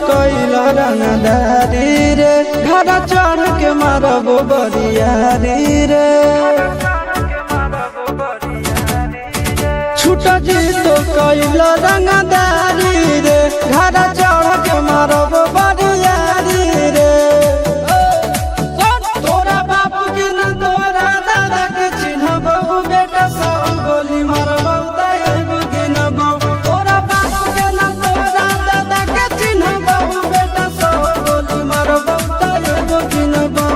कैला रंगदारी रे घर चढ़ के मारबो बरियारी रे छूट जी तो कैला रंगदारी रे घर चढ़ के मारबो बरियारी रे तोरा बाप के न तोरा दादा के चिन्हबो बेटा सब गोली मारबो तैगो गिनबो तोरा बाप के न तोरा दादा के चिन्हबो बेटा सब गोली मारबो तैगो गिनबो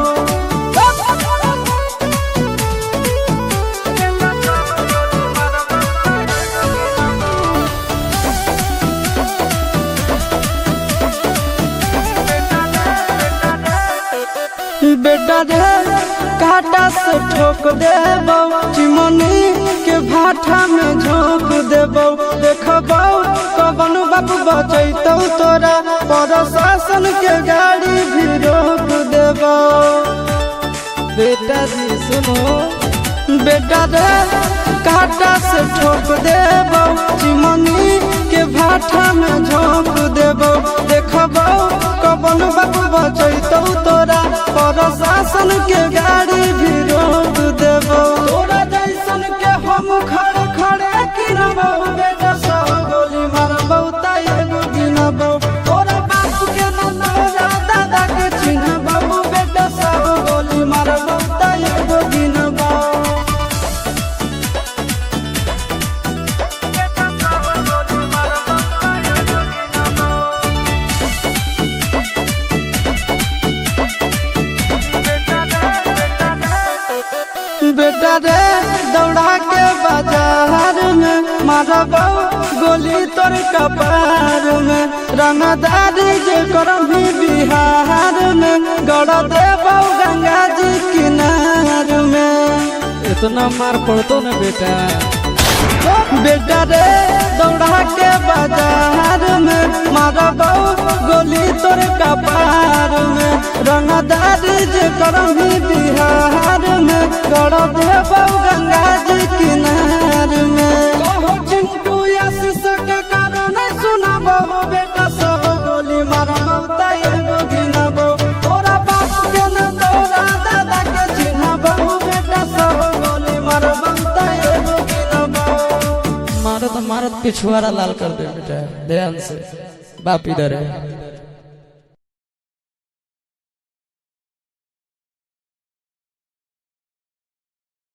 बेटा रे काटा से ठोक देबो चिमनी के भाठा में झोंक देबो देखबो कवन बाप बचैतौ तोरा प्रशासन के गाड़ी भी रोक देबो बेटा जी सुनो बेटा रे काटा से ठोक देबो चिमनी के भाठा में झोंक देबो देखबो कवन बाप बचैतौ तोरा प्रशासन के गाड़ी भी रोक देबो तोरा जैसन के हम खड़े खड़े गिनबो बेटा सब गोली मारबो तैगो गिनबो तोरा बाप के न तोरा दादा के चिन्हबो बेटा सब गोली मारबो तैगो गिनबो बेटा रे दौड़ा के बाजार में मारबो गोली तोर कपार में रंगदारी जे करभी बिहार में गड़ देबो गंगा जी किनार में इतना मार पड़तो न बेटा बेटा रे दौड़ा के बाजार में मारबो गोली तोर कपार में रंगदारी जे करभी बिहार में गड़ देबो गंगा जी किनार में कहो चिंटू आशीष के कारण सुनाबो बेटा सब गोली मारबो तैगो गिनबो तोरा बाप के न तोरा दादा के चिन्हबो बेटा सब गोली मारबो तैगो गिनबो मारत मारत पिछुआरा लाल कर दे बेटा ध्यान से बाप इधर है।